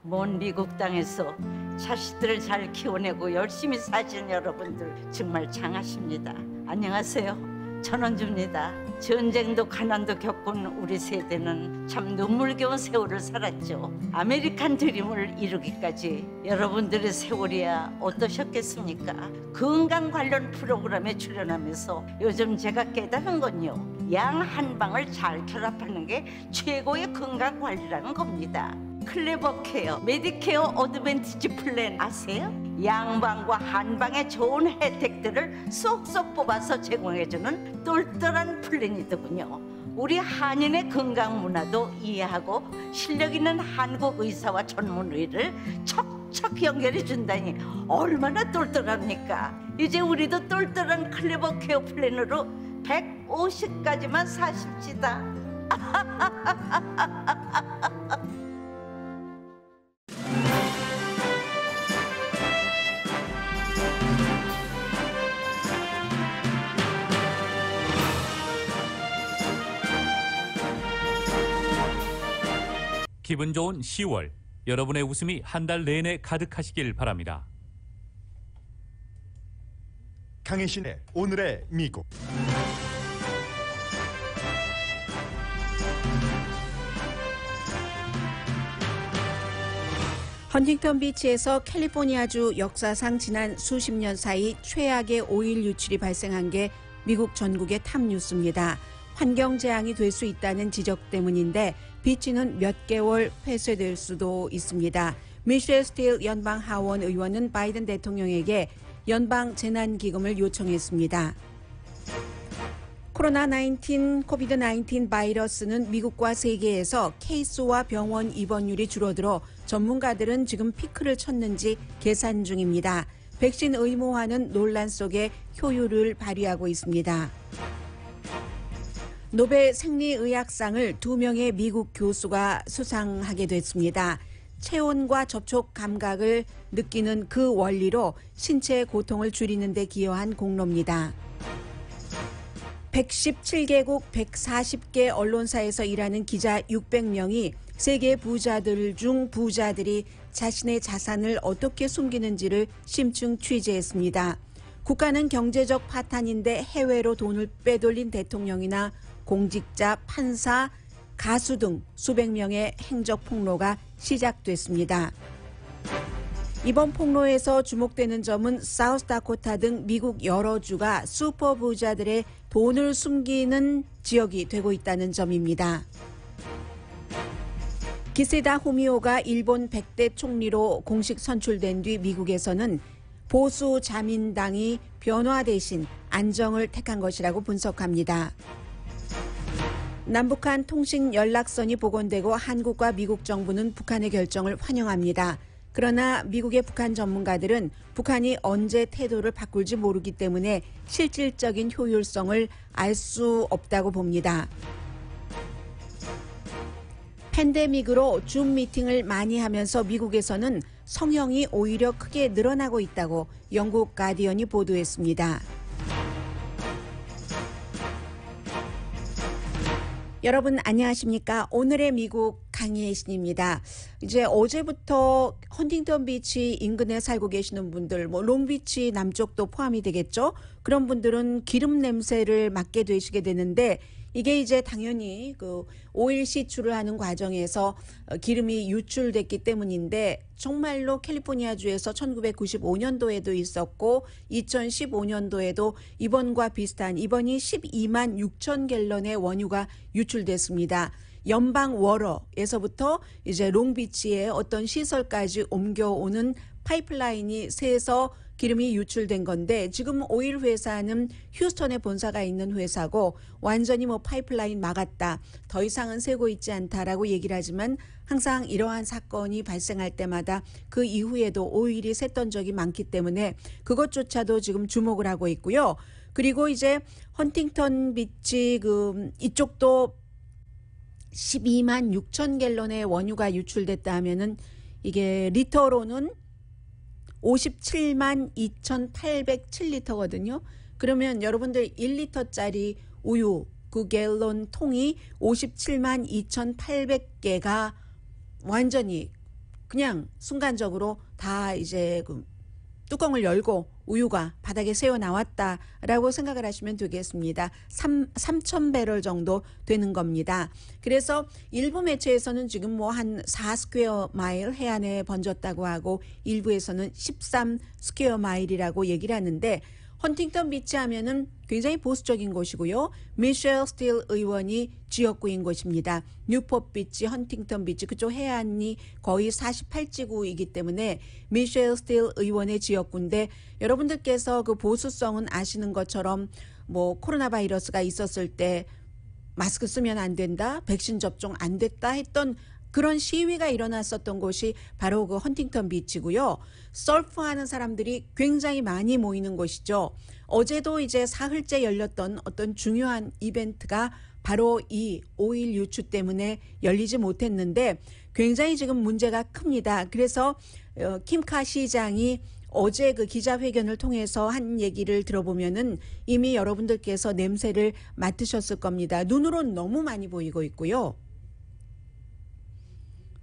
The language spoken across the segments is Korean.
먼 미국 땅에서 자식들을 잘 키워내고 열심히 사시는 여러분들 정말 장하십니다. 안녕하세요. 전원주입니다. 전쟁도 가난도 겪은 우리 세대는 참 눈물겨운 세월을 살았죠. 아메리칸 드림을 이루기까지 여러분들의 세월이야 어떠셨겠습니까? 건강 관련 프로그램에 출연하면서 요즘 제가 깨달은 건요, 양 한방을 잘 결합하는 게 최고의 건강 관리라는 겁니다. 클레버 케어, 메디케어 어드밴티지 플랜 아세요? 양방과 한방의 좋은 혜택들을 쏙쏙 뽑아서 제공해주는 똘똘한 플랜이더군요. 우리 한인의 건강 문화도 이해하고 실력 있는 한국 의사와 전문의를 척척 연결해 준다니 얼마나 똘똘합니까? 이제 우리도 똘똘한 클레버 케어 플랜으로 150까지만 사십시다. 기분 좋은 10월, 여러분의 웃음이 한 달 내내 가득하시길 바랍니다. 강혜신의 오늘의 미국. 헌팅턴 비치에서 캘리포니아주 역사상 지난 수십 년 사이 최악의 오일 유출이 발생한 게 미국 전국의 탑 뉴스입니다. 환경 재앙이 될 수 있다는 지적 때문인데 비치는 몇 개월 폐쇄될 수도 있습니다. 미셸 스틸 연방 하원 의원은 바이든 대통령에게 연방 재난기금을 요청했습니다. 코비드-19 바이러스는 미국과 세계에서 케이스와 병원 입원율이 줄어들어 전문가들은 지금 피크를 쳤는지 계산 중입니다. 백신 의무화는 논란 속에 효율을 발휘하고 있습니다. 노벨 생리의학상을 2명의 미국 교수가 수상하게 됐습니다. 체온과 접촉 감각을 느끼는 그 원리로 신체의 고통을 줄이는 데 기여한 공로입니다. 117개국 140개 언론사에서 일하는 기자 600명이 세계 부자들 중 부자들이 자신의 자산을 어떻게 숨기는지를 심층 취재했습니다. 국가는 경제적 파탄인데 해외로 돈을 빼돌린 대통령이나 공직자, 판사, 가수 등 수백 명의 행적 폭로가 시작됐습니다. 이번 폭로에서 주목되는 점은 사우스다코타 등 미국 여러 주가 슈퍼 부자들의 돈을 숨기는 지역이 되고 있다는 점입니다. 기세다 후미오가 일본 100대 총리로 공식 선출된 뒤 미국에서는 보수 자민당이 변화 대신 안정을 택한 것이라고 분석합니다. 남북한 통신 연락선이 복원되고 한국과 미국 정부는 북한의 결정을 환영합니다. 그러나 미국의 북한 전문가들은 북한이 언제 태도를 바꿀지 모르기 때문에 실질적인 효율성을 알 수 없다고 봅니다. 팬데믹으로 줌 미팅을 많이 하면서 미국에서는 성형이 오히려 크게 늘어나고 있다고 영국 가디언이 보도했습니다. 여러분 안녕하십니까? 오늘의 미국 강혜신입니다. 이제 어제부터 헌팅턴 비치 인근에 살고 계시는 분들, 롱비치 남쪽도 포함이 되겠죠? 그런 분들은 기름 냄새를 맡게 되시게 되는데 이게 이제 당연히 그 오일 시추를 하는 과정에서 기름이 유출됐기 때문인데 정말로 캘리포니아주에서 1995년도에도 있었고 2015년도에도 이번과 비슷한 이번이 12만 6천 갤런의 원유가 유출됐습니다. 연방 워러에서부터 이제 롱비치의 어떤 시설까지 옮겨오는 파이프라인이 새서 기름이 유출된 건데 지금 오일 회사는 휴스턴에 본사가 있는 회사고 완전히 파이프라인 막았다. 더 이상은 새고 있지 않다라고 얘기를 하지만 항상 이러한 사건이 발생할 때마다 그 이후에도 오일이 샜던 적이 많기 때문에 그것조차도 지금 주목을 하고 있고요. 그리고 이제 헌팅턴 비치 이쪽도 12만 6천 갤런의 원유가 유출됐다 하면은 이게 리터로는 57만 2,807리터거든요. 그러면 여러분들 1리터짜리 우유 그 갤런 통이 57만 2,800개가 완전히 그냥 순간적으로 다 이제 그 뚜껑을 열고 우유가 바닥에 새어 나왔다라고 생각을 하시면 되겠습니다. 3,000배럴 정도 되는 겁니다. 그래서 일부 매체에서는 지금 뭐 한 4스퀘어 마일 해안에 번졌다고 하고 일부에서는 13스퀘어 마일이라고 얘기를 하는데 헌팅턴 비치 하면은 굉장히 보수적인 곳이고요. 미셸 스틸 의원이 지역구인 곳입니다. 뉴포트 비치, 헌팅턴 비치 그쪽 해안이 거의 48지구이기 때문에 미셸 스틸 의원의 지역구인데 여러분들께서 그 보수성은 아시는 것처럼 뭐 코로나 바이러스가 있었을 때 마스크 쓰면 안 된다, 백신 접종 안 됐다 했던 그런 시위가 일어났었던 곳이 바로 그 헌팅턴 비치고요. 서프하는 사람들이 굉장히 많이 모이는 곳이죠. 어제도 이제 사흘째 열렸던 어떤 중요한 이벤트가 바로 이 오일 유추 때문에 열리지 못했는데 굉장히 지금 문제가 큽니다. 그래서 킴카 시장이 어제 그 기자회견을 통해서 한 얘기를 들어보면은 이미 여러분들께서 냄새를 맡으셨을 겁니다. 눈으로는 너무 많이 보이고 있고요.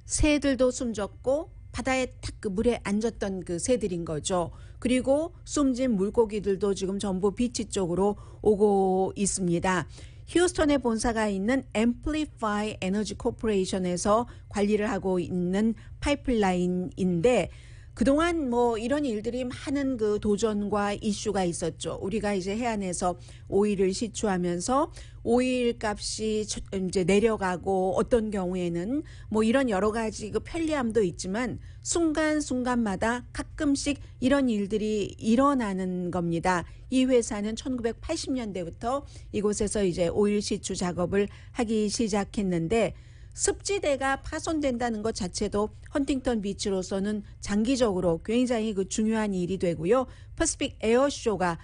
새들도 숨졌고 바다에 탁 그 물에 앉았던 그 새들인 거죠. 그리고 숨진 물고기들도 지금 전부 비치 쪽으로 오고 있습니다. 휴스턴에 본사가 있는 Amplify Energy Corporation에서 관리를 하고 있는 파이프라인인데 그동안 뭐 이런 일들이 많은 그 도전과 이슈가 있었죠. 우리가 이제 해안에서 오일을 시추하면서 오일 값이 이제 내려가고 어떤 경우에는 뭐 이런 여러 가지 그 편리함도 있지만 순간순간마다 가끔씩 이런 일들이 일어나는 겁니다. 이 회사는 1980년대부터 이곳에서 이제 오일 시추 작업을 하기 시작했는데 습지대가 파손된다는 것 자체도 헌팅턴 비치로서는 장기적으로 굉장히 그 중요한 일이 되고요. 퍼시픽 에어쇼가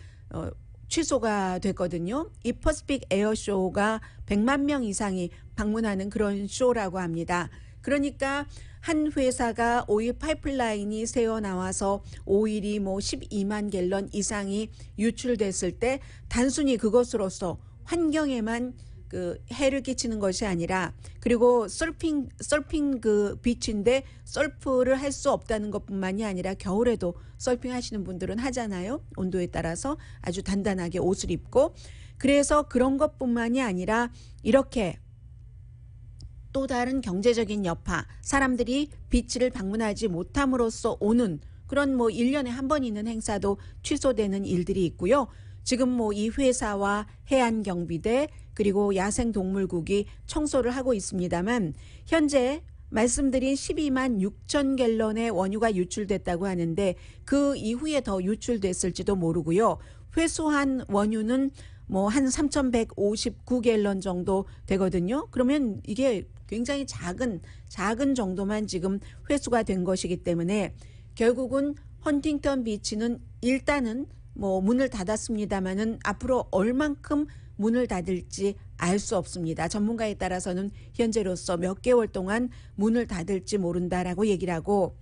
취소가 됐거든요. 이 퍼시픽 에어쇼가 100만 명 이상이 방문하는 그런 쇼라고 합니다. 그러니까 한 회사가 오일 파이프라인이 새어 나와서 오일이 뭐 12만 갤런 이상이 유출됐을 때 단순히 그것으로서 환경에만 그 해를 끼치는 것이 아니라 그리고 서핑 그 비치인데 서프를 할 수 없다는 것뿐만이 아니라 겨울에도 서핑 하시는 분들은 하잖아요. 온도에 따라서 아주 단단하게 옷을 입고 그래서 그런 것뿐만이 아니라 이렇게 또 다른 경제적인 여파 사람들이 비치를 방문하지 못함으로써 오는 그런 뭐 1년에 한 번 있는 행사도 취소되는 일들이 있고요. 지금 뭐 이 회사와 해안경비대 그리고 야생동물국이 청소를 하고 있습니다만 현재 말씀드린 12만 6천 갤런의 원유가 유출됐다고 하는데 그 이후에 더 유출됐을지도 모르고요. 회수한 원유는 뭐 한 3,159갤런 정도 되거든요. 그러면 이게 굉장히 작은 정도만 지금 회수가 된 것이기 때문에 결국은 헌팅턴 비치는 일단은 뭐 문을 닫았습니다마는 앞으로 얼만큼 문을 닫을지 알 수 없습니다. 전문가에 따라서는 현재로서 몇 개월 동안 문을 닫을지 모른다라고 얘기를 하고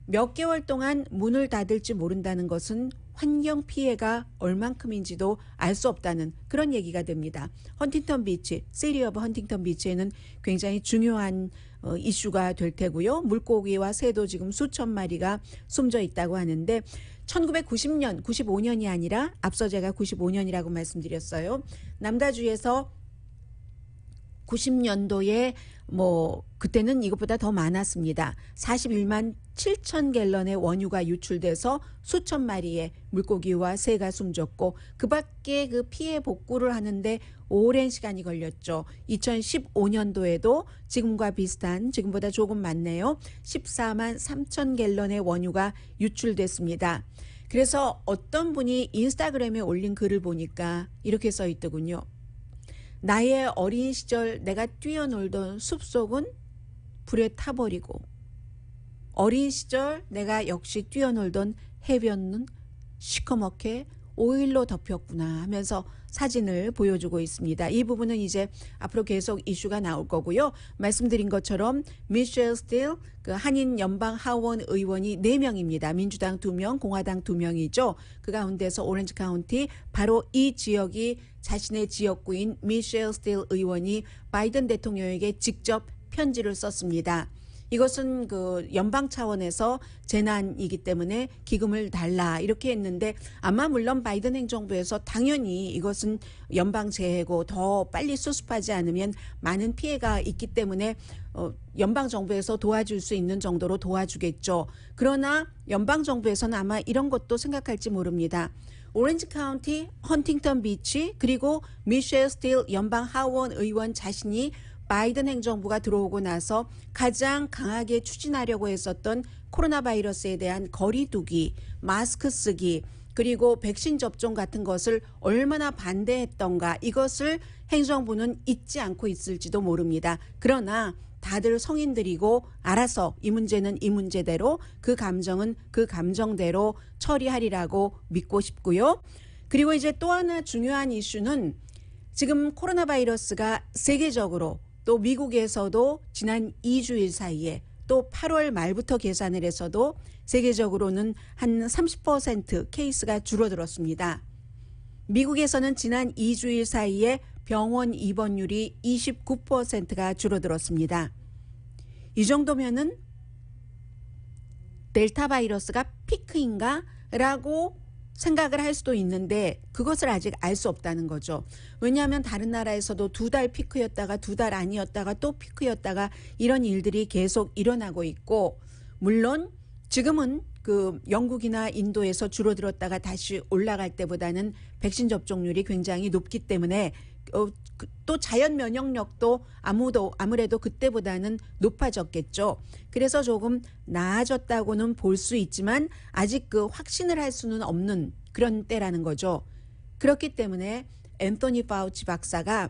몇 개월 동안 문을 닫을지 모른다는 것은 환경 피해가 얼만큼인지도 알 수 없다는 그런 얘기가 됩니다. 헌팅턴 비치, 시티 오브 헌팅턴 비치에는 굉장히 중요한 이슈가 될 테고요. 물고기와 새도 지금 수천 마리가 숨져 있다고 하는데 1990년, 95년이 아니라 앞서 제가 95년이라고 말씀드렸어요. 남다주에서 90년도에 뭐 그때는 이것보다 더 많았습니다. 41만 7천 갤런의 원유가 유출돼서 수천 마리의 물고기와 새가 숨졌고 그 밖에 그 피해 복구를 하는데 오랜 시간이 걸렸죠. 2015년도에도 지금과 비슷한 지금보다 조금 많네요. 14만 3천 갤런의 원유가 유출됐습니다. 그래서 어떤 분이 인스타그램에 올린 글을 보니까 이렇게 써 있더군요. 나의 어린 시절 내가 뛰어놀던 숲속은 불에 타버리고 어린 시절 내가 역시 뛰어놀던 해변은 시커멓게 오일로 덮였구나 하면서 사진을 보여주고 있습니다. 이 부분은 이제 앞으로 계속 이슈가 나올 거고요. 말씀드린 것처럼 미셸 스틸 그 한인 연방 하원 의원이 4명입니다. 민주당 2명, 공화당 2명이죠. 그 가운데서 오렌지 카운티 바로 이 지역이 자신의 지역구인 미셸 스틸 의원이 바이든 대통령에게 직접 편지를 썼습니다. 이것은 그 연방 차원에서 재난이기 때문에 기금을 달라 이렇게 했는데 아마 물론 바이든 행정부에서 당연히 이것은 연방 재해고 더 빨리 수습하지 않으면 많은 피해가 있기 때문에 연방 정부에서 도와줄 수 있는 정도로 도와주겠죠. 그러나 연방 정부에서는 아마 이런 것도 생각할지 모릅니다. 오렌지 카운티, 헌팅턴 비치 그리고 미셸 스틸 연방 하원 의원 자신이 바이든 행정부가 들어오고 나서 가장 강하게 추진하려고 했었던 코로나 바이러스에 대한 거리 두기, 마스크 쓰기, 그리고 백신 접종 같은 것을 얼마나 반대했던가 이것을 행정부는 잊지 않고 있을지도 모릅니다. 그러나 다들 성인들이고 알아서 이 문제는 이 문제대로 그 감정은 그 감정대로 처리하리라고 믿고 싶고요. 그리고 이제 또 하나 중요한 이슈는 지금 코로나 바이러스가 세계적으로 또 미국에서도 지난 2주일 사이에 또 8월 말부터 계산을 해서도 세계적으로는 한 30% 케이스가 줄어들었습니다. 미국에서는 지난 2주일 사이에 병원 입원율이 29%가 줄어들었습니다. 이 정도면은 델타 바이러스가 피크인가? 라고 생각을 할 수도 있는데 그것을 아직 알 수 없다는 거죠. 왜냐하면 다른 나라에서도 2달 피크였다가 2달 아니었다가 또 피크였다가 이런 일들이 계속 일어나고 있고 물론 지금은 그 영국이나 인도에서 줄어들었다가 다시 올라갈 때보다는 백신 접종률이 굉장히 높기 때문에 또 자연 면역력도 아무래도 그때보다는 높아졌겠죠. 그래서 조금 나아졌다고는 볼 수 있지만 아직 그 확신을 할 수는 없는 그런 때라는 거죠. 그렇기 때문에 앤토니 파우치 박사가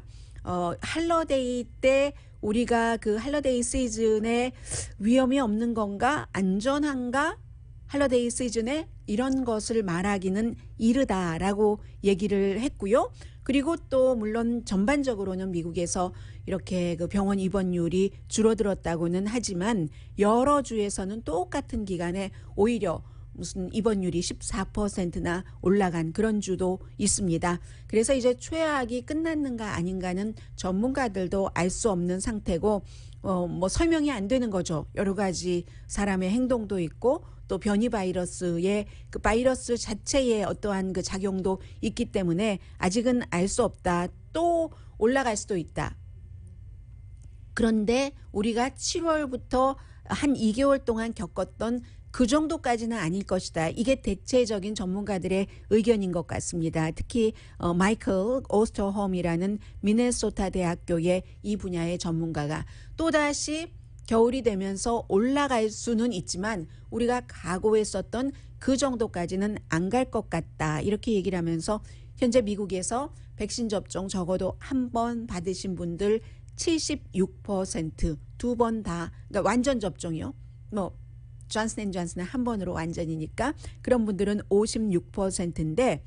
할러데이 때 우리가 그 할러데이 시즌에 위험이 없는 건가 안전한가 할러데이 시즌에 이런 것을 말하기는 이르다라고 얘기를 했고요. 그리고 또 물론 전반적으로는 미국에서 이렇게 그 병원 입원율이 줄어들었다고는 하지만 여러 주에서는 똑같은 기간에 오히려 무슨 입원율이 14%나 올라간 그런 주도 있습니다. 그래서 이제 최악이 끝났는가 아닌가는 전문가들도 알 수 없는 상태고 뭐 설명이 안 되는 거죠. 여러 가지 사람의 행동도 있고 또 변이 바이러스의 그 바이러스 자체의 어떠한 그 작용도 있기 때문에 아직은 알 수 없다. 또 올라갈 수도 있다. 그런데 우리가 7월부터 한 2개월 동안 겪었던 그 정도까지는 아닐 것이다. 이게 대체적인 전문가들의 의견인 것 같습니다. 특히 마이클 오스터홈이라는 미네소타 대학교의 이 분야의 전문가가 또다시 겨울이 되면서 올라갈 수는 있지만 우리가 각오했었던 그 정도까지는 안 갈 것 같다. 이렇게 얘기를 하면서 현재 미국에서 백신 접종 적어도 한 번 받으신 분들 76% 두 번 다 그러니까 완전 접종이요. 뭐 존슨앤존슨은 한 번으로 완전이니까 그런 분들은 56%인데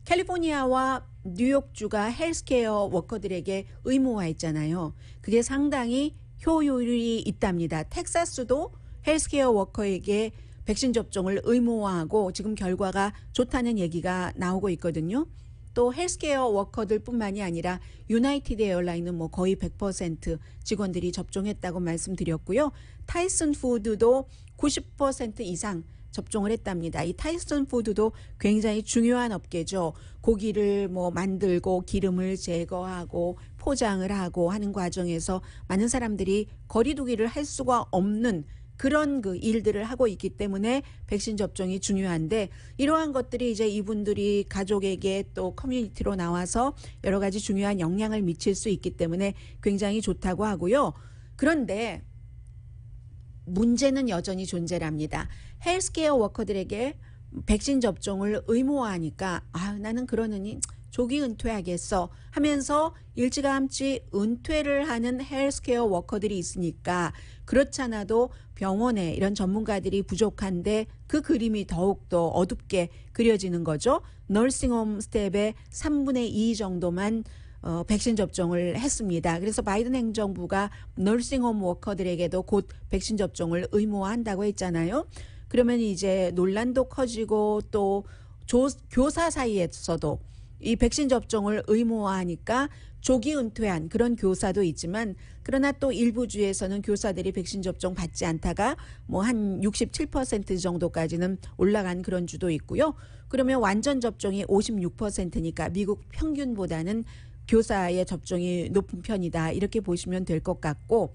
캘리포니아와 뉴욕주가 헬스케어 워커들에게 의무화했잖아요. 그게 상당히 효율이 있답니다. 텍사스도 헬스케어 워커에게 백신 접종을 의무화하고 지금 결과가 좋다는 얘기가 나오고 있거든요. 또 헬스케어 워커들뿐만이 아니라 유나이티드 에어라인은 뭐 거의 100% 직원들이 접종했다고 말씀드렸고요. 타이슨 푸드도 90% 이상 접종을 했답니다. 이 타이슨 푸드도 굉장히 중요한 업계죠. 고기를 뭐 만들고 기름을 제거하고 포장을 하고 하는 과정에서 많은 사람들이 거리 두기를 할 수가 없는 그런 그 일들을 하고 있기 때문에 백신 접종이 중요한데 이러한 것들이 이제 이분들이 가족에게 또 커뮤니티로 나와서 여러 가지 중요한 영향을 미칠 수 있기 때문에 굉장히 좋다고 하고요. 그런데 문제는 여전히 존재랍니다. 헬스케어 워커들에게 백신 접종을 의무화하니까 나는 그러느니 조기 은퇴하겠어 하면서 일찌감치 은퇴를 하는 헬스케어 워커들이 있으니까 그렇잖아도 병원에 이런 전문가들이 부족한데 그 그림이 더욱더 어둡게 그려지는 거죠. 너싱홈 스텝의 3분의 2 정도만 백신 접종을 했습니다. 그래서 바이든 행정부가 너싱홈 워커들에게도 곧 백신 접종을 의무화한다고 했잖아요. 그러면 이제 논란도 커지고 또 교사 사이에서도 이 백신 접종을 의무화하니까 조기 은퇴한 그런 교사도 있지만 그러나 또 일부 주에서는 교사들이 백신 접종 받지 않다가 뭐 한 67% 정도까지는 올라간 그런 주도 있고요. 그러면 완전 접종이 56%니까 미국 평균보다는 교사의 접종이 높은 편이다. 이렇게 보시면 될 것 같고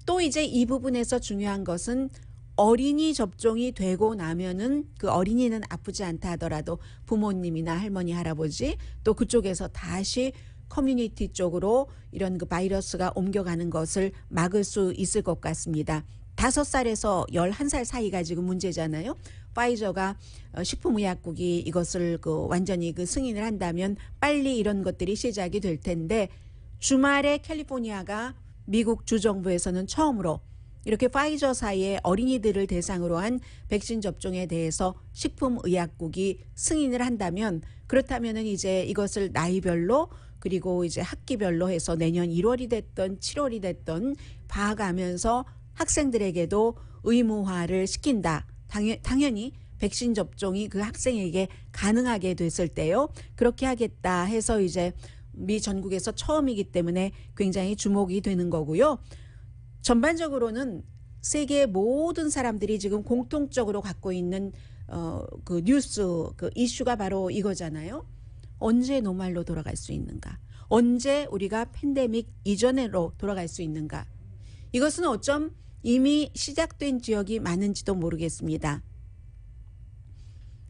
또 이제 이 부분에서 중요한 것은 어린이 접종이 되고 나면은 그 어린이는 아프지 않다 하더라도 부모님이나 할머니, 할아버지 또 그쪽에서 다시 커뮤니티 쪽으로 이런 그 바이러스가 옮겨가는 것을 막을 수 있을 것 같습니다. 5살에서 11살 사이가 지금 문제잖아요. 파이저가 식품의약국이 이것을 그 완전히 그 승인을 한다면 빨리 이런 것들이 시작이 될 텐데 주말에 캘리포니아가 미국 주정부에서는 처음으로 이렇게 파이저사의 어린이들을 대상으로 한 백신 접종에 대해서 식품의약국이 승인을 한다면 그렇다면은 이제 이것을 나이별로 그리고 이제 학기별로 해서 내년 1월이 됐던 7월이 됐던 봐가면서 학생들에게도 의무화를 시킨다. 당연히 백신 접종이 그 학생에게 가능하게 됐을 때요. 그렇게 하겠다 해서 이제 미 전국에서 처음이기 때문에 굉장히 주목이 되는 거고요. 전반적으로는 세계의 모든 사람들이 지금 공통적으로 갖고 있는 그 뉴스 그 이슈가 바로 이거잖아요. 언제 노말로 돌아갈 수 있는가? 언제 우리가 팬데믹 이전으로 돌아갈 수 있는가? 이것은 어쩜 이미 시작된 지역이 많은지도 모르겠습니다.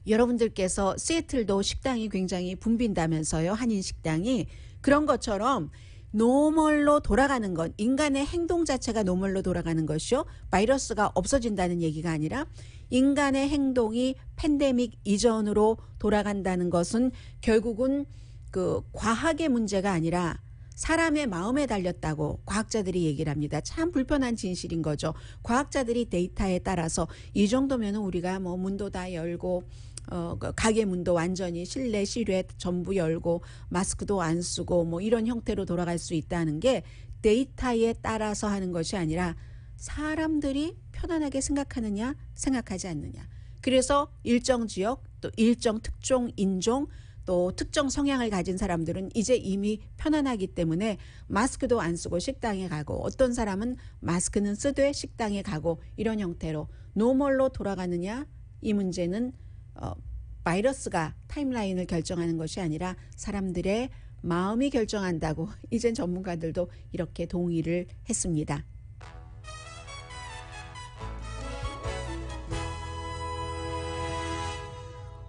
여러분들께서 시애틀도 식당이 굉장히 붐빈다면서요. 한인 식당이. 그런 것처럼 노멀로 돌아가는 건 인간의 행동 자체가 노멀로 돌아가는 것이요. 바이러스가 없어진다는 얘기가 아니라 인간의 행동이 팬데믹 이전으로 돌아간다는 것은 결국은 그 과학의 문제가 아니라 사람의 마음에 달렸다고 과학자들이 얘기를 합니다. 참 불편한 진실인 거죠. 과학자들이 데이터에 따라서 이 정도면 우리가 뭐 문도 다 열고 가게 문도 완전히 실내 실외 전부 열고 마스크도 안 쓰고 뭐 이런 형태로 돌아갈 수 있다는 게 데이터에 따라서 하는 것이 아니라 사람들이 편안하게 생각하느냐 생각하지 않느냐. 그래서 일정 지역 또 일정 특종 인종 또 특정 성향을 가진 사람들은 이제 이미 편안하기 때문에 마스크도 안 쓰고 식당에 가고 어떤 사람은 마스크는 쓰되 식당에 가고 이런 형태로 노멀로 돌아가느냐 이 문제는 바이러스가 타임라인을 결정하는 것이 아니라 사람들의 마음이 결정한다고 이젠 전문가들도 이렇게 동의를 했습니다.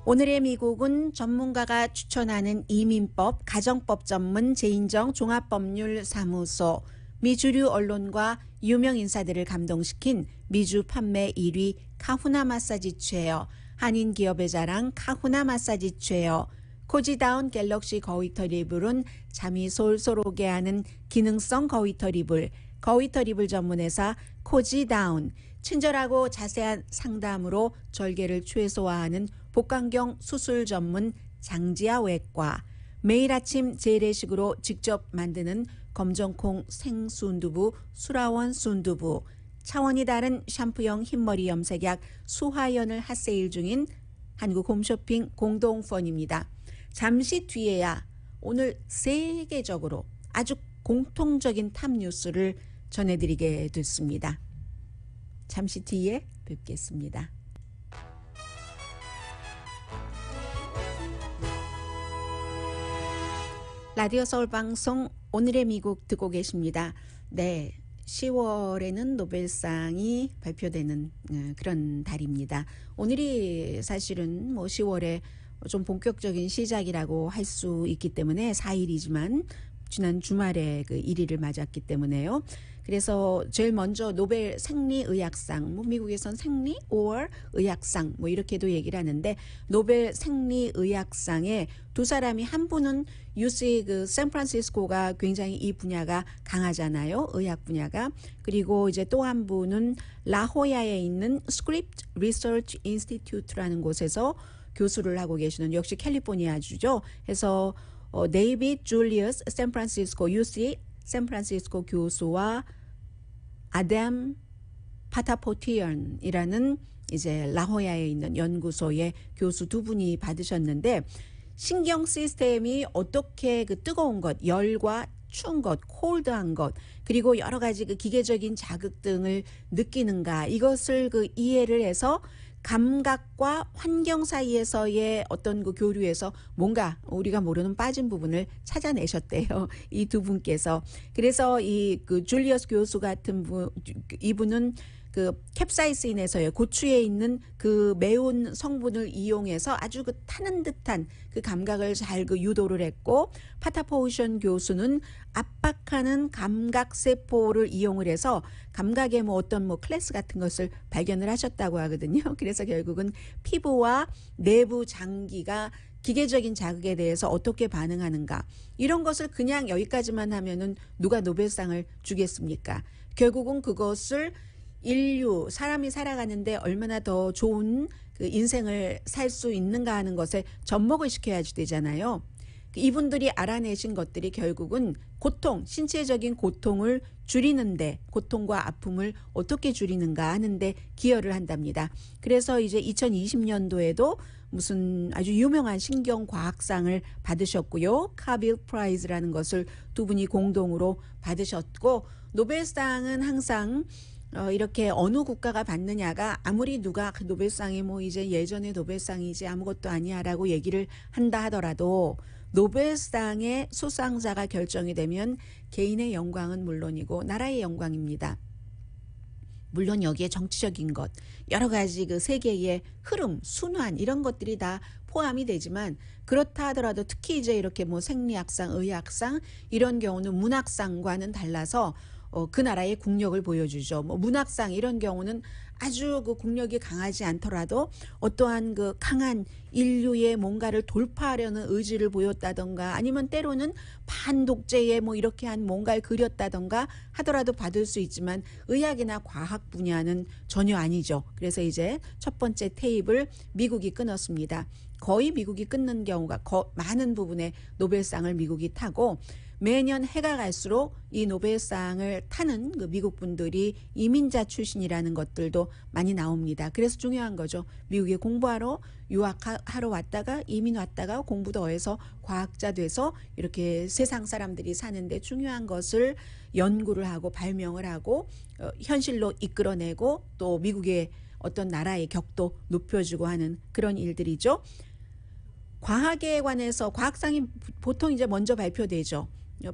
오늘의 미국은 전문가가 추천하는 이민법, 가정법 전문 제인정 종합법률사무소, 미주류 언론과 유명 인사들을 감동시킨 미주 판매 1위 카후나 마사지 체어, 한인 기업의 자랑 카후나 마사지 체어, 코지다운 갤럭시 거위털 이불은 잠이 솔솔 오게 하는 기능성 거위털 이불, 거위털 이불 전문회사 코지다운, 친절하고 자세한 상담으로 절개를 최소화하는 복강경 수술 전문 장지아 외과, 매일 아침 재래식으로 직접 만드는 검정콩 생순두부 수라원 순두부, 차원이 다른 샴푸형 흰머리 염색약 수화연을 핫세일 중인 한국 홈쇼핑 공동펀입니다. 잠시 뒤에야 오늘 세계적으로 아주 공통적인 탑 뉴스를 전해드리게 됐습니다. 잠시 뒤에 뵙겠습니다. 라디오 서울 방송 오늘의 미국 듣고 계십니다. 네, 10월에는 노벨상이 발표되는 그런 달입니다. 오늘이 사실은 뭐 10월에 좀 본격적인 시작이라고 할 수 있기 때문에 4일이지만 지난 주말에 그 1일을 맞았기 때문에요. 그래서 제일 먼저 노벨 생리의학상, 뭐 미국에선 생리 5월 의학상 뭐 이렇게도 얘기를 하는데 노벨 생리의학상에 두 사람이 한 분은 UC 그 샌프란시스코가 굉장히 이 분야가 강하잖아요. 의학 분야가. 그리고 이제 또 한 분은 라호야에 있는 스크립트 리서치 인스티튜트라는 곳에서 교수를 하고 계시는 역시 캘리포니아주죠. 해서 데이빗 줄리어스 샌프란시스코 UC 샌프란시스코 교수와 아담 파타포티언이라는 이제 라호야에 있는 연구소의 교수 두 분이 받으셨는데 신경 시스템이 어떻게 그 뜨거운 것, 열과 추운 것, 콜드한 것, 그리고 여러 가지 그 기계적인 자극 등을 느끼는가, 이것을 그 이해를 해서 감각과 환경 사이에서의 어떤 그 교류에서 뭔가 우리가 모르는 빠진 부분을 찾아내셨대요. 이 두 분께서. 그래서 이 그 줄리어스 교수 같은 이분은 그 캡사이신에서요, 고추에 있는 그 매운 성분을 이용해서 아주 그 타는 듯한 그 감각을 잘 그 유도를 했고, 파타포우션 교수는 압박하는 감각 세포를 이용을 해서 감각의 뭐 어떤 뭐 클래스 같은 것을 발견을 하셨다고 하거든요. 그래서 결국은 피부와 내부 장기가 기계적인 자극에 대해서 어떻게 반응하는가, 이런 것을 그냥 여기까지만 하면은 누가 노벨상을 주겠습니까? 결국은 그것을 인류, 사람이 살아가는데 얼마나 더 좋은 그 인생을 살 수 있는가 하는 것에 접목을 시켜야지 되잖아요. 이분들이 알아내신 것들이 결국은 고통, 신체적인 고통을 줄이는데, 고통과 아픔을 어떻게 줄이는가 하는데 기여를 한답니다. 그래서 이제 2020년도에도 무슨 아주 유명한 신경과학상을 받으셨고요. 카빌 프라이즈라는 것을 두 분이 공동으로 받으셨고, 노벨상은 항상 이렇게 어느 국가가 받느냐가, 아무리 누가 그 노벨상이 뭐 이제 예전의 노벨상이지 아무것도 아니야라고 얘기를 한다 하더라도 노벨상의 수상자가 결정이 되면 개인의 영광은 물론이고 나라의 영광입니다. 물론 여기에 정치적인 것, 여러 가지 그 세계의 흐름, 순환, 이런 것들이 다 포함이 되지만, 그렇다 하더라도 특히 이제 이렇게 뭐 생리학상, 의학상 이런 경우는 문학상과는 달라서 그 나라의 국력을 보여주죠. 뭐 문학상 이런 경우는 아주 그 국력이 강하지 않더라도 어떠한 그 강한 인류의 뭔가를 돌파하려는 의지를 보였다던가, 아니면 때로는 반독재에 뭐 이렇게 한 뭔가를 그렸다던가 하더라도 받을 수 있지만, 의학이나 과학 분야는 전혀 아니죠. 그래서 이제 첫 번째 테이블 미국이 끊었습니다. 거의 미국이 끊는 경우가 많은 부분에 노벨상을 미국이 타고, 매년 해가 갈수록 이 노벨상을 타는 그 미국 분들이 이민자 출신이라는 것들도 많이 나옵니다. 그래서 중요한 거죠. 미국에 공부하러, 유학하러 왔다가 이민 왔다가 공부 더해서 과학자 돼서 이렇게 세상 사람들이 사는데 중요한 것을 연구를 하고 발명을 하고 현실로 이끌어내고, 또 미국의 어떤 나라의 격도 높여주고 하는 그런 일들이죠. 과학에 관해서 과학상이 보통 이제 먼저 발표되죠.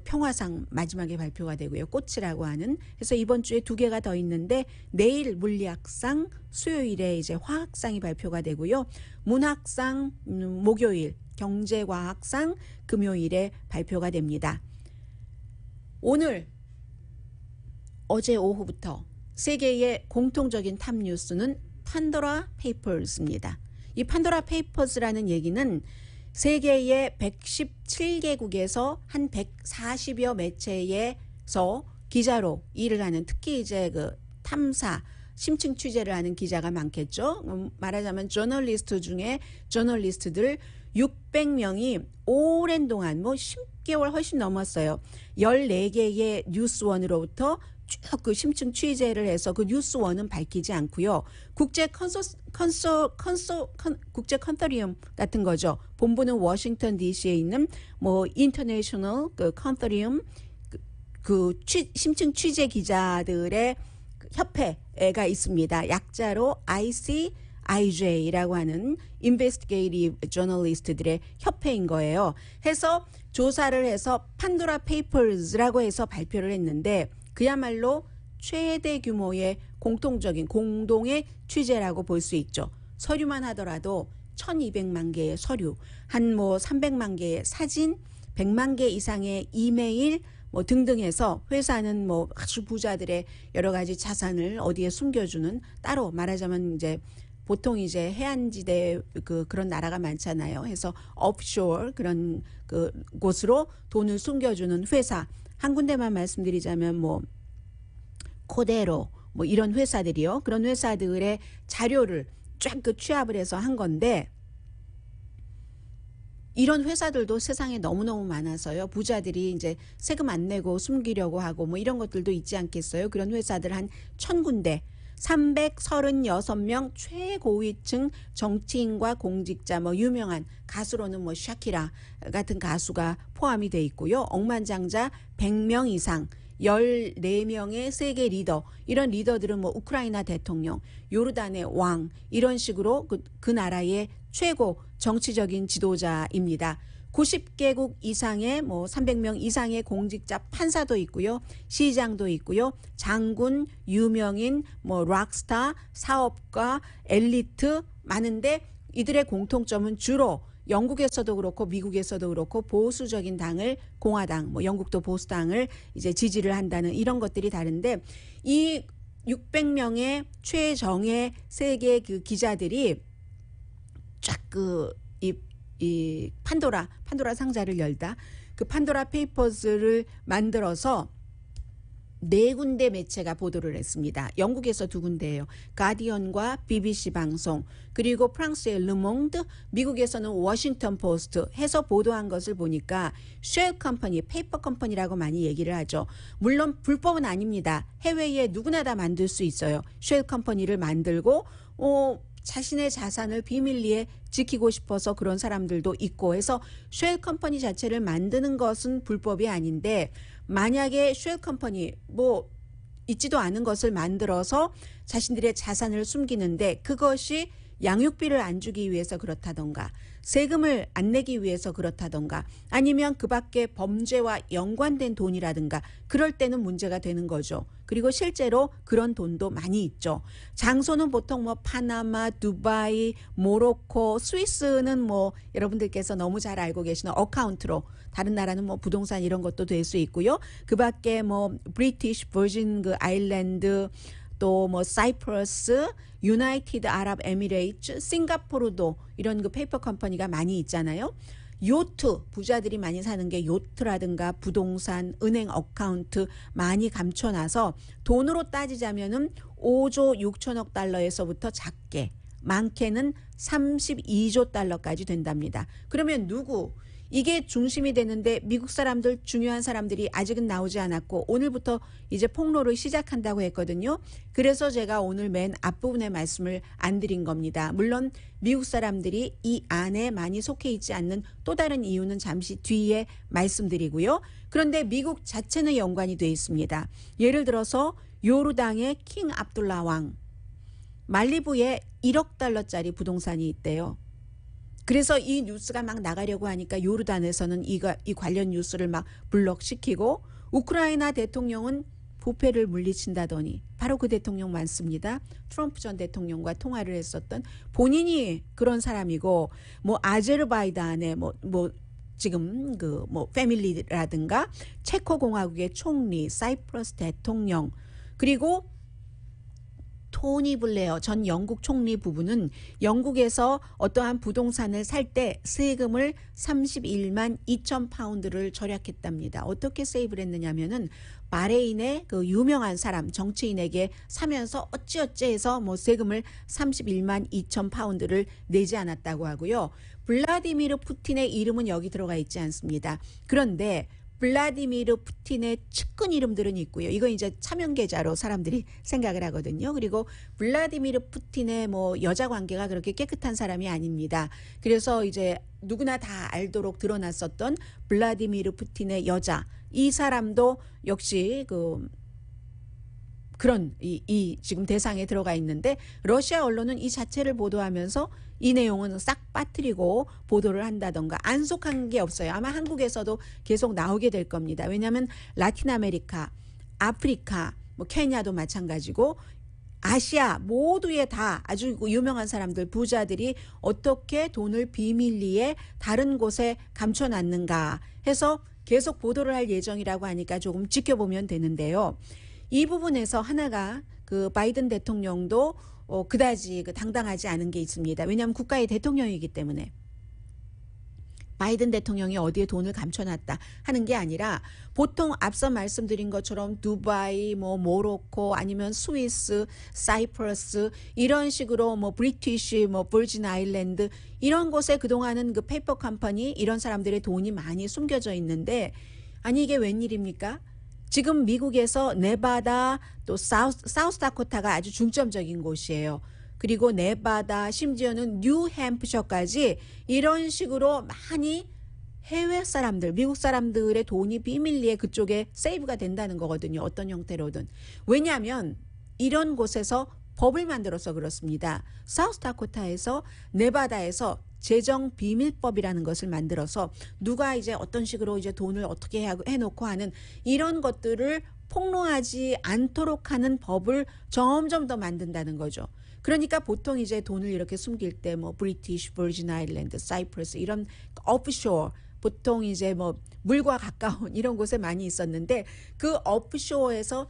평화상 마지막에 발표가 되고요. 꽃이라고 하는. 그래서 이번 주에 2개가 더 있는데, 내일 물리학상, 수요일에 이제 화학상이 발표가 되고요. 문학상 목요일, 경제과학상 금요일에 발표가 됩니다. 오늘 어제 오후부터 세계의 공통적인 탑 뉴스는 판도라 페이퍼스입니다. 이 판도라 페이퍼스라는 얘기는 세계의 117개국에서 한 140여 매체에서 기자로 일을 하는, 특히 이제 그 탐사, 심층 취재를 하는 기자가 많겠죠. 말하자면 저널리스트 중에 저널리스트들 600명이 오랜 동안 뭐 10개월 훨씬 넘었어요. 14개의 뉴스원으로부터 쭉 그 심층 취재를 해서 그 뉴스원은 밝히지 않고요. 국제 컨소리움 같은 거죠. 본부는 워싱턴 DC에 있는 뭐 인터내셔널 그 컨소리움 심층 취재 기자들의 협회가 있습니다. 약자로 ICIJ라고 하는 Investigative Journalist들의 협회인 거예요. 해서 조사를 해서 판도라 페이퍼스라고 해서 발표를 했는데, 그야말로 최대 규모의 공동의 취재라고 볼 수 있죠. 서류만 하더라도 1200만 개의 서류, 한 뭐 300만 개의 사진, 100만 개 이상의 이메일 뭐 등등 해서, 회사는 뭐 아주 부자들의 여러 가지 자산을 어디에 숨겨주는, 따로 말하자면 이제 보통 이제 해안지대 그런 나라가 많잖아요. 해서 offshore 그런 그 곳으로 돈을 숨겨주는 회사, 한 군데만 말씀드리자면 뭐 코데로 뭐 이런 회사들이요. 그런 회사들의 자료를 쫙 그 취합을 해서 한 건데, 이런 회사들도 세상에 너무너무 많아서요. 부자들이 이제 세금 안 내고 숨기려고 하고 뭐 이런 것들도 있지 않겠어요. 그런 회사들 한 1000군데, 336명 최고위층 정치인과 공직자, 뭐 유명한 가수로는 뭐 샤키라 같은 가수가 포함이 돼 있고요. 억만장자 100명 이상 14명의 세계 리더, 이런 리더들은 뭐 우크라이나 대통령, 요르단의 왕, 이런 식으로 그 나라의 최고 정치적인 지도자입니다. 90개국 이상의 뭐 300명 이상의 공직자, 판사도 있고요. 시장도 있고요. 장군, 유명인, 뭐 락스타, 사업가, 엘리트 많은데 이들의 공통점은 주로 영국에서도 그렇고 미국에서도 그렇고 보수적인 당을, 공화당, 뭐 영국도 보수당을 이제 지지를 한다는 이런 것들이 다른데, 이 600명의 최정예 세계 그 기자들이 쫙 이 판도라 상자를 열다, 그 판도라 페이퍼즈를 만들어서 4군데 매체가 보도를 했습니다. 영국에서 2군데예요. 가디언과 BBC 방송, 그리고 프랑스의 르몽드, 미국에서는 워싱턴 포스트 해서 보도한 것을 보니까 쉘 컴퍼니, 페이퍼 컴퍼니라고 많이 얘기를 하죠. 물론 불법은 아닙니다. 해외에 누구나 다 만들 수 있어요. 쉘 컴퍼니를 만들고 자신의 자산을 비밀리에 지키고 싶어서 그런 사람들도 있고 해서 쉘 컴퍼니 자체를 만드는 것은 불법이 아닌데, 만약에 쉘 컴퍼니 뭐 있지도 않은 것을 만들어서 자신들의 자산을 숨기는데 그것이 양육비를 안 주기 위해서 그렇다던가, 세금을 안 내기 위해서 그렇다던가, 아니면 그 밖에 범죄와 연관된 돈이라든가 그럴 때는 문제가 되는 거죠. 그리고 실제로 그런 돈도 많이 있죠. 장소는 보통 뭐 파나마, 두바이, 모로코, 스위스는 뭐 여러분들께서 너무 잘 알고 계시는 어카운트로, 다른 나라는 뭐 부동산 이런 것도 될 수 있고요. 그 밖에 뭐 브리티시 버진 그 아일랜드, 또 뭐 사이프러스, 유나이티드 아랍 에미레이트, 싱가포르도 이런 그 페이퍼 컴퍼니가 많이 있잖아요. 요트, 부자들이 많이 사는 게 요트라든가 부동산, 은행 어카운트 많이 감춰놔서 돈으로 따지자면은 5조 6천억 달러에서부터 작게, 많게는 32조 달러까지 된답니다. 그러면 누구? 이게 중심이 되는데 미국 사람들, 중요한 사람들이 아직은 나오지 않았고 오늘부터 이제 폭로를 시작한다고 했거든요. 그래서 제가 오늘 맨 앞부분에 말씀을 안 드린 겁니다. 물론 미국 사람들이 이 안에 많이 속해 있지 않는 또 다른 이유는 잠시 뒤에 말씀드리고요. 그런데 미국 자체는 연관이 돼 있습니다. 예를 들어서 요르단의 킹 압둘라 왕, 말리부에 1억 달러짜리 부동산이 있대요. 그래서 이 뉴스가 막 나가려고 하니까 요르단에서는 이 관련 뉴스를 막 블럭시키고, 우크라이나 대통령은 부패를 물리친다더니 바로 그 대통령 많습니다. 트럼프 전 대통령과 통화를 했었던, 본인이 그런 사람이고, 뭐 아제르바이잔의 뭐 지금 그 뭐 패밀리라든가 체코 공화국의 총리, 사이프러스 대통령, 그리고 토니 블레어 전 영국 총리 부부는 영국에서 어떠한 부동산을 살 때 세금을 31만 2천 파운드를 절약했답니다. 어떻게 세이브를 했느냐면은 바레인의 그 유명한 사람, 정치인에게 사면서 어찌어찌 해서 뭐 세금을 31만 2천 파운드를 내지 않았다고 하고요. 블라디미르 푸틴의 이름은 여기 들어가 있지 않습니다. 그런데 블라디미르 푸틴의 측근 이름들은 있고요. 이거 이제 차명 계좌로 사람들이 생각을 하거든요. 그리고 블라디미르 푸틴의 뭐 여자 관계가 그렇게 깨끗한 사람이 아닙니다. 그래서 이제 누구나 다 알도록 드러났었던 블라디미르 푸틴의 여자, 이 사람도 역시 그런 이 지금 대상에 들어가 있는데, 러시아 언론은 이 자체를 보도하면서 이 내용은 싹 빠뜨리고 보도를 한다던가, 안 속한 게 없어요. 아마 한국에서도 계속 나오게 될 겁니다. 왜냐하면 라틴 아메리카, 아프리카, 뭐 케냐도 마찬가지고 아시아 모두에 다 아주 유명한 사람들, 부자들이 어떻게 돈을 비밀리에 다른 곳에 감춰놨는가 해서 계속 보도를 할 예정이라고 하니까 조금 지켜보면 되는데요. 이 부분에서 하나가 그 바이든 대통령도 그다지 당당하지 않은 게 있습니다. 왜냐하면 국가의 대통령이기 때문에. 바이든 대통령이 어디에 돈을 감춰놨다 하는 게 아니라, 보통 앞서 말씀드린 것처럼 두바이, 뭐 모로코, 아니면 스위스, 사이프러스 이런 식으로 뭐 브리티시, 뭐 버진 아일랜드 이런 곳에 그동안은 그 페이퍼 컴퍼니 이런 사람들의 돈이 많이 숨겨져 있는데, 아니 이게 웬일입니까? 지금 미국에서 네바다 또 사우스다코타가 아주 중점적인 곳이에요. 그리고 네바다 심지어는 뉴햄프셔까지 이런 식으로 많이 해외 사람들, 미국 사람들의 돈이 비밀리에 그쪽에 세이브가 된다는 거거든요. 어떤 형태로든. 왜냐하면 이런 곳에서 법을 만들어서 그렇습니다. 사우스다코타에서 네바다에서 재정 비밀법이라는 것을 만들어서 누가 이제 어떤 식으로 이제 돈을 어떻게 해놓고 하는 이런 것들을 폭로하지 않도록 하는 법을 점점 더 만든다는 거죠. 그러니까 보통 이제 돈을 이렇게 숨길 때 뭐 브리티시 버진 아일랜드, 사이프러스 이런 오프쇼어 보통 이제 뭐 물과 가까운 이런 곳에 많이 있었는데 그 오프쇼어에서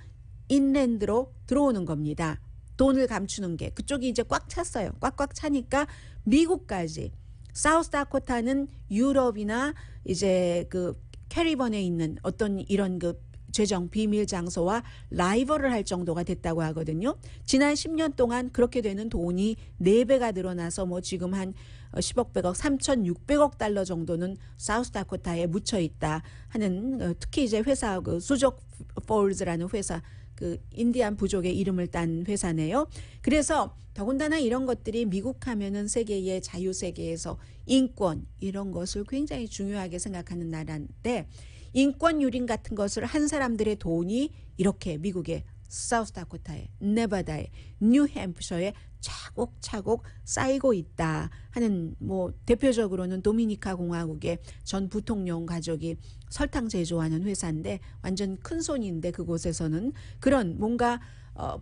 인랜드로 들어오는 겁니다. 돈을 감추는 게 그쪽이 이제 꽉 찼어요. 꽉꽉 차니까 미국까지 사우스다코타는 유럽이나 이제 그 캐리번에 있는 어떤 이런 그 재정 비밀 장소와 라이벌을 할 정도가 됐다고 하거든요. 지난 10년 동안 그렇게 되는 돈이 4배가 늘어나서 뭐 지금 한 10억 100억 3,600억 달러 정도는 사우스다코타에 묻혀 있다 하는 특히 이제 회사 그 수족 폴즈라는 회사 그 인디안 부족의 이름을 딴 회사네요. 그래서 더군다나 이런 것들이 미국 하면은 세계의 자유 세계에서 인권 이런 것을 굉장히 중요하게 생각하는 나라인데 인권 유린 같은 것을 한 사람들의 돈이 이렇게 미국의 사우스다코타에, 네바다에, 뉴햄프셔에 차곡차곡 쌓이고 있다 하는 뭐 대표적으로는 도미니카 공화국의 전 부통령 가족이 설탕 제조하는 회사인데 완전 큰 손인데 그곳에서는 그런 뭔가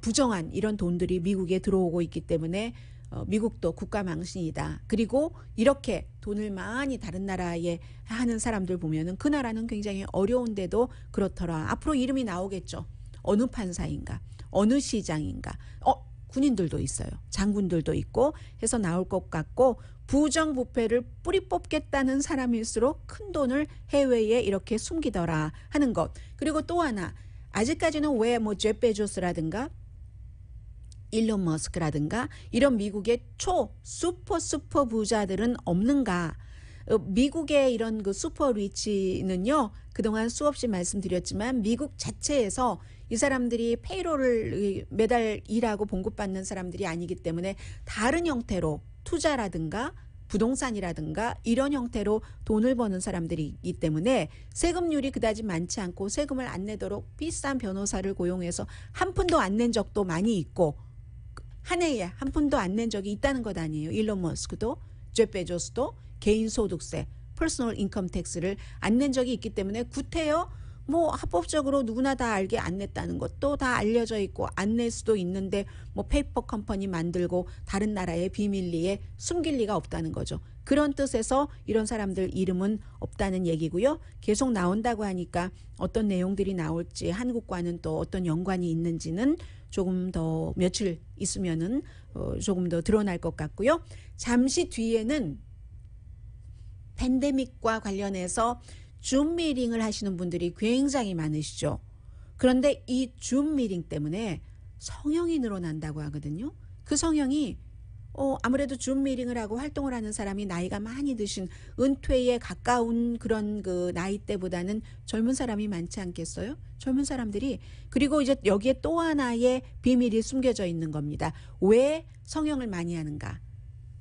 부정한 이런 돈들이 미국에 들어오고 있기 때문에 미국도 국가 망신이다. 그리고 이렇게 돈을 많이 다른 나라에 하는 사람들 보면은 그 나라는 굉장히 어려운데도 그렇더라. 앞으로 이름이 나오겠죠. 어느 판사인가, 어느 시장인가, 군인들도 있어요. 장군들도 있고 해서 나올 것 같고 부정부패를 뿌리 뽑겠다는 사람일수록 큰 돈을 해외에 이렇게 숨기더라 하는 것. 그리고 또 하나 아직까지는 왜 뭐 제프 베조스라든가 일론 머스크라든가 이런 미국의 슈퍼 부자들은 없는가? 미국의 이런 그 슈퍼 리치는요. 그동안 수없이 말씀드렸지만 미국 자체에서 이 사람들이 페이롤을 매달 일하고 봉급받는 사람들이 아니기 때문에 다른 형태로 투자라든가 부동산이라든가 이런 형태로 돈을 버는 사람들이기 때문에 세금률이 그다지 많지 않고 세금을 안 내도록 비싼 변호사를 고용해서 한 푼도 안 낸 적도 많이 있고 한 해에 한 푼도 안 낸 적이 있다는 것 아니에요. 일론 머스크도 제프 베조스도 개인 소득세, 퍼스널 인컴 텍스를 안 낸 적이 있기 때문에 구태여 뭐 합법적으로 누구나 다 알게 안 냈다는 것도 다 알려져 있고 안 낼 수도 있는데 뭐 페이퍼 컴퍼니 만들고 다른 나라의 비밀리에 숨길 리가 없다는 거죠. 그런 뜻에서 이런 사람들 이름은 없다는 얘기고요. 계속 나온다고 하니까 어떤 내용들이 나올지 한국과는 또 어떤 연관이 있는지는 조금 더 며칠 있으면은 조금 더 드러날 것 같고요. 잠시 뒤에는 팬데믹과 관련해서 줌 미팅을 하시는 분들이 굉장히 많으시죠. 그런데 이 줌 미팅 때문에 성형이 늘어난다고 하거든요. 그 성형이 아무래도 줌 미팅을 하고 활동을 하는 사람이 나이가 많이 드신 은퇴에 가까운 그런 그 나이대보다는 젊은 사람이 많지 않겠어요? 젊은 사람들이 그리고 이제 여기에 또 하나의 비밀이 숨겨져 있는 겁니다. 왜 성형을 많이 하는가?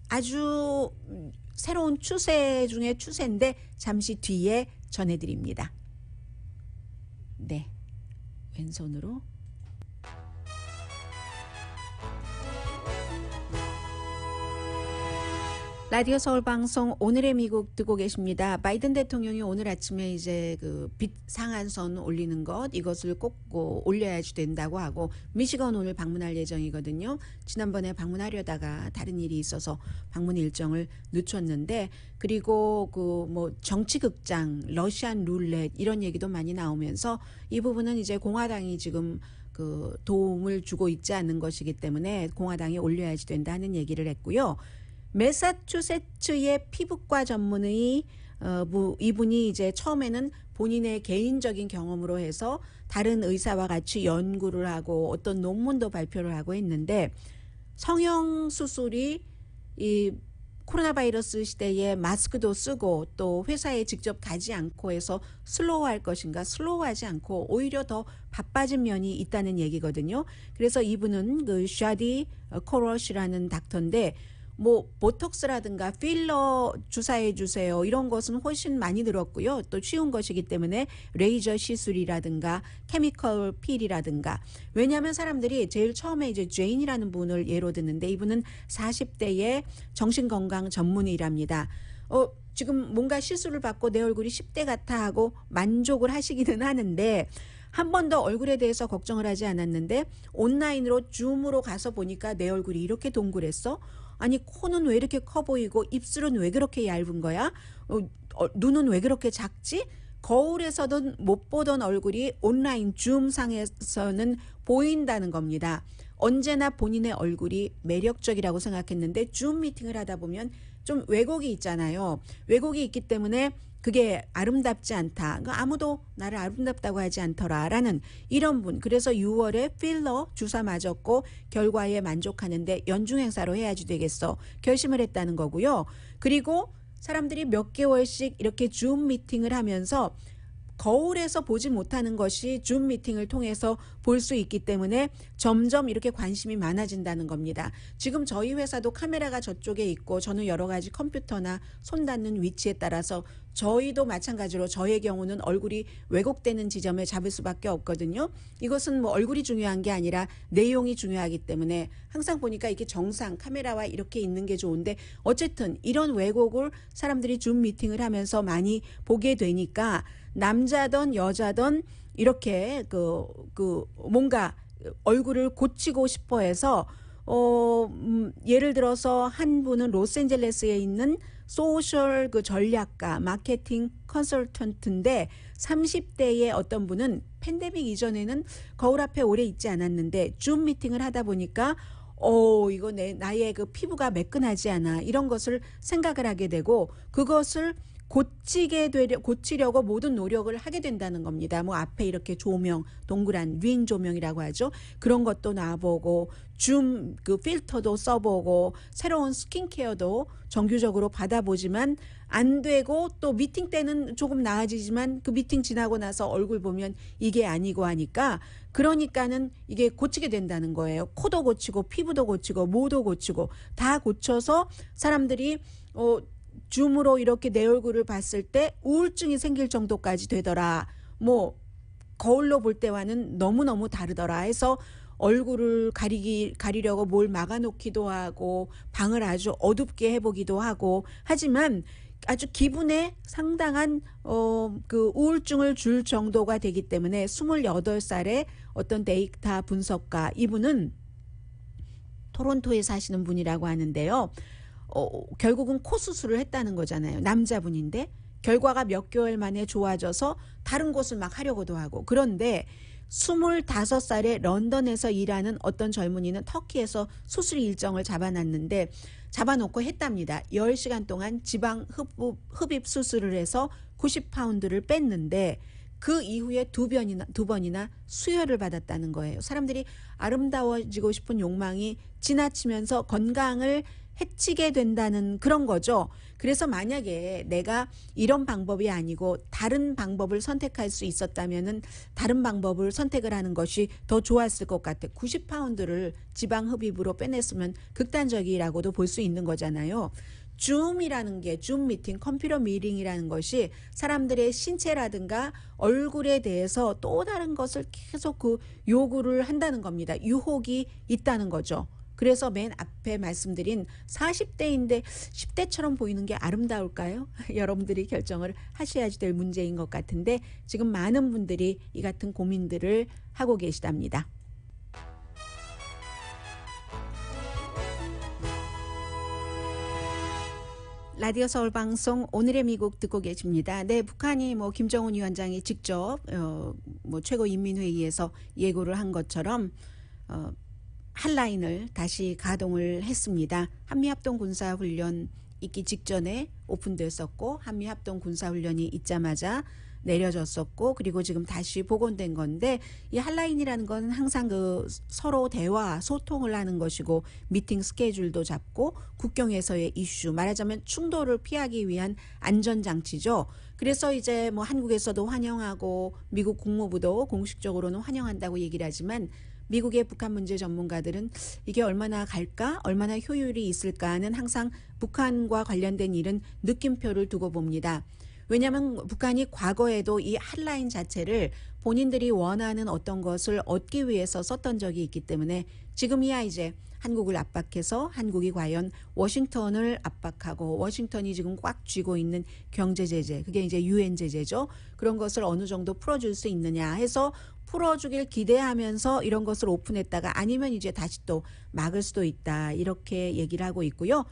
아주 새로운 추세 중에 추세인데 잠시 뒤에 전해드립니다. 네, 왼손으로. 라디오 서울 방송 오늘의 미국 듣고 계십니다. 바이든 대통령이 오늘 아침에 이제 그 빚 상한선 올리는 것 이것을 꼭 올려야지 된다고 하고 미시건 오늘 방문할 예정이거든요. 지난번에 방문하려다가 다른 일이 있어서 방문 일정을 늦췄는데 그리고 그 뭐 정치극장, 러시안 룰렛 이런 얘기도 많이 나오면서 이 부분은 이제 공화당이 지금 그 도움을 주고 있지 않는 것이기 때문에 공화당이 올려야지 된다는 얘기를 했고요. 매사추세츠의 피부과 전문의 이분이 이제 처음에는 본인의 개인적인 경험으로 해서 다른 의사와 같이 연구를 하고 어떤 논문도 발표를 하고 했는데 성형 수술이 이 코로나 바이러스 시대에 마스크도 쓰고 또 회사에 직접 가지 않고 해서 슬로우할 것인가, 슬로우하지 않고 오히려 더 바빠진 면이 있다는 얘기거든요. 그래서 이분은 그 샤디 코러시라는 닥터인데 뭐 보톡스라든가 필러 주사해 주세요 이런 것은 훨씬 많이 들었고요. 또 쉬운 것이기 때문에 레이저 시술이라든가 케미컬 필이라든가, 왜냐하면 사람들이 제일 처음에 이제 제인이라는 분을 예로 듣는데 이분은 40대의 정신건강 전문의랍니다. 지금 뭔가 시술을 받고 내 얼굴이 10대 같아 하고 만족을 하시기는 하는데 한 번도 얼굴에 대해서 걱정을 하지 않았는데 온라인으로 줌으로 가서 보니까 내 얼굴이 이렇게 동그랬어? 아니 코는 왜 이렇게 커 보이고 입술은 왜 그렇게 얇은 거야? 눈은 왜 그렇게 작지? 거울에서는 못 보던 얼굴이 온라인 줌상에서는 보인다는 겁니다. 언제나 본인의 얼굴이 매력적이라고 생각했는데 줌 미팅을 하다 보면 좀 왜곡이 있잖아요. 왜곡이 있기 때문에 그게 아름답지 않다. 아무도 나를 아름답다고 하지 않더라라는 이런 분. 그래서 6월에 필러 주사 맞았고 결과에 만족하는데 연중 행사로 해야지 되겠어 결심을 했다는 거고요. 그리고 사람들이 몇 개월씩 이렇게 줌 미팅을 하면서 거울에서 보지 못하는 것이 줌 미팅을 통해서 볼 수 있기 때문에 점점 이렇게 관심이 많아진다는 겁니다. 지금 저희 회사도 카메라가 저쪽에 있고 저는 여러 가지 컴퓨터나 손 닿는 위치에 따라서 저희도 마찬가지로 저의 경우는 얼굴이 왜곡되는 지점에 잡을 수밖에 없거든요. 이것은 뭐 얼굴이 중요한 게 아니라 내용이 중요하기 때문에 항상 보니까 이게 정상 카메라와 이렇게 있는 게 좋은데 어쨌든 이런 왜곡을 사람들이 줌 미팅을 하면서 많이 보게 되니까 남자든 여자든 이렇게 뭔가 얼굴을 고치고 싶어 해서 예를 들어서 한 분은 로스앤젤레스에 있는 소셜 전략가 마케팅 컨설턴트인데 30대의 어떤 분은 팬데믹 이전에는 거울 앞에 오래 있지 않았는데 줌 미팅을 하다 보니까 이거 나의 그 피부가 매끈하지 않아 이런 것을 생각을 하게 되고 그것을 고치려고 모든 노력을 하게 된다는 겁니다. 뭐 앞에 이렇게 조명, 동그란 링 조명이라고 하죠. 그런 것도 놔보고 줌 필터도 써보고 새로운 스킨케어도 정규적으로 받아보지만 안 되고 또 미팅 때는 조금 나아지지만 그 미팅 지나고 나서 얼굴 보면 이게 아니고 하니까 그러니까는 이게 고치게 된다는 거예요. 코도 고치고 피부도 고치고 모도 고치고 다 고쳐서 사람들이 줌으로 이렇게 내 얼굴을 봤을 때 우울증이 생길 정도까지 되더라. 뭐 거울로 볼 때와는 너무너무 다르더라 해서 얼굴을 가리려고 뭘 막아놓기도 하고 방을 아주 어둡게 해보기도 하고 하지만 아주 기분에 상당한 그 우울증을 줄 정도가 되기 때문에 28살의 어떤 데이터 분석가 이분은 토론토에 사시는 분이라고 하는데요. 결국은 코 수술을 했다는 거잖아요. 남자분인데 결과가 몇 개월 만에 좋아져서 다른 곳을 막 하려고도 하고 그런데 25살에 런던에서 일하는 어떤 젊은이는 터키에서 수술 일정을 잡아놓고 했답니다. 10시간 동안 지방 흡입 수술을 해서 90파운드를 뺐는데 그 이후에 두 번이나 수혈을 받았다는 거예요. 사람들이 아름다워지고 싶은 욕망이 지나치면서 건강을 해치게 된다는 그런 거죠. 그래서 만약에 내가 이런 방법이 아니고 다른 방법을 선택할 수 있었다면은 다른 방법을 선택을 하는 것이 더 좋았을 것 같아. 90파운드를 지방 흡입으로 빼냈으면 극단적이라고도 볼 수 있는 거잖아요. 줌이라는 게 줌 미팅, 컴퓨터 미팅이라는 것이 사람들의 신체라든가 얼굴에 대해서 또 다른 것을 계속 요구를 한다는 겁니다. 유혹이 있다는 거죠. 그래서 맨 앞에 말씀드린 40대인데 10대처럼 보이는 게 아름다울까요? 여러분들이 결정을 하셔야지 될 문제인 것 같은데 지금 많은 분들이 이 같은 고민들을 하고 계시답니다. 라디오 서울 방송 오늘의 미국 듣고 계십니다. 네, 북한이 김정은 위원장이 직접 최고인민회의에서 예고를 한 것처럼 핫라인을 다시 가동을 했습니다. 한미합동군사훈련 있기 직전에 오픈됐었고 한미합동군사훈련이 있자마자 내려졌었고 그리고 지금 다시 복원된 건데 이 핫라인이라는 건 항상 그 서로 대화 소통을 하는 것이고 미팅 스케줄도 잡고 국경에서의 이슈 말하자면 충돌을 피하기 위한 안전장치죠. 그래서 이제 뭐 한국에서도 환영하고 미국 국무부도 공식적으로는 환영한다고 얘기를 하지만 미국의 북한 문제 전문가들은 이게 얼마나 갈까? 얼마나 효율이 있을까는 항상 북한과 관련된 일은 느낌표를 두고 봅니다. 왜냐하면 북한이 과거에도 이 핫라인 자체를 본인들이 원하는 어떤 것을 얻기 위해서 썼던 적이 있기 때문에 지금이야 이제 한국을 압박해서 한국이 과연 워싱턴을 압박하고 워싱턴이 지금 꽉 쥐고 있는 경제 제재 그게 이제 유엔 제재죠. 그런 것을 어느 정도 풀어줄 수 있느냐 해서 풀어주길 기대하면서 이런 것을 오픈했다가 아니면 이제 다시 또 막을 수도 있다 이렇게 얘기를 하고 있고요.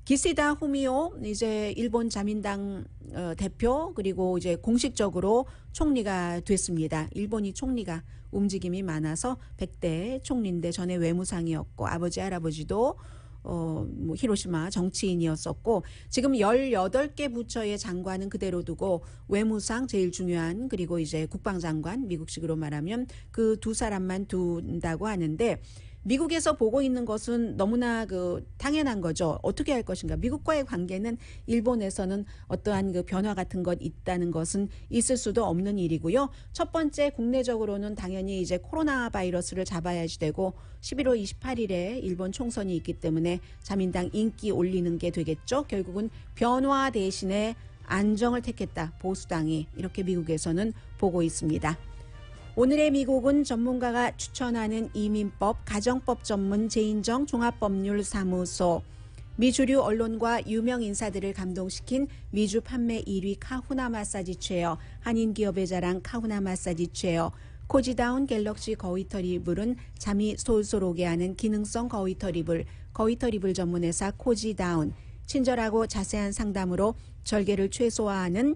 기시다 후미오 이제 일본 자민당 대표 그리고 이제 공식적으로 총리가 됐습니다. 일본이 총리가 움직임이 많아서 100대 총리인데 전에 외무상이었고 아버지 할아버지도 뭐 히로시마 정치인이었었고 지금 18개 부처의 장관은 그대로 두고 외무상 제일 중요한 그리고 이제 국방장관 미국식으로 말하면 그 두 사람만 둔다고 하는데 미국에서 보고 있는 것은 너무나 그 당연한 거죠. 어떻게 할 것인가. 미국과의 관계는 일본에서는 어떠한 그 변화 같은 것 있다는 것은 있을 수도 없는 일이고요. 첫 번째 국내적으로는 당연히 이제 코로나 바이러스를 잡아야지 되고 11월 28일에 일본 총선이 있기 때문에 자민당 인기 올리는 게 되겠죠. 결국은 변화 대신에 안정을 택했다. 보수당이 이렇게 미국에서는 보고 있습니다. 오늘의 미국은 전문가가 추천하는 이민법, 가정법 전문 제인정 종합법률사무소, 미주류 언론과 유명 인사들을 감동시킨 미주 판매 1위 카후나 마사지 체어, 한인 기업의 자랑 카후나 마사지 체어, 코지다운 갤럭시 거위털 이불은 잠이 솔솔 오게 하는 기능성 거위털 이불, 거위털 이불 전문회사 코지다운, 친절하고 자세한 상담으로 절개를 최소화하는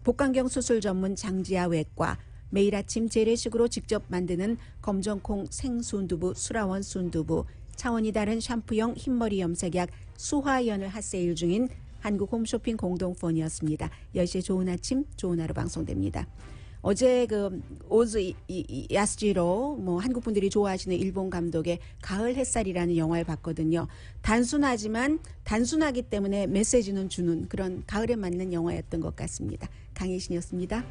복강경 수술 전문 장지아 외과, 매일 아침 재래식으로 직접 만드는 검정콩 생순두부 수라원 순두부, 차원이 다른 샴푸용 흰머리 염색약 수화연을 핫세일 중인 한국 홈쇼핑 공동폰이었습니다. 10시에 좋은 아침 좋은 하루 방송됩니다. 어제 그 오즈 야스지로 뭐 한국 분들이 좋아하시는 일본 감독의 가을 햇살이라는 영화를 봤거든요. 단순하지만 단순하기 때문에 메시지는 주는 그런 가을에 맞는 영화였던 것 같습니다. 강혜신이었습니다.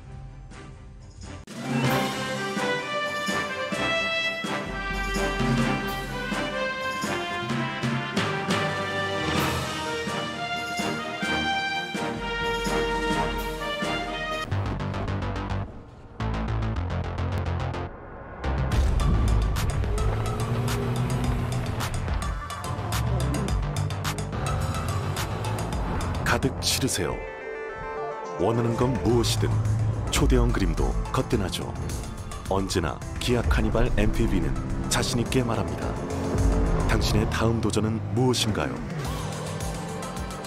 가득 실으세요. 원하는 건 무엇이든 초대형 그림도 거뜬하죠. 언제나 기아 카니발 MPV는 자신있게 말합니다. 당신의 다음 도전은 무엇인가요?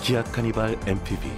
기아 카니발 MPV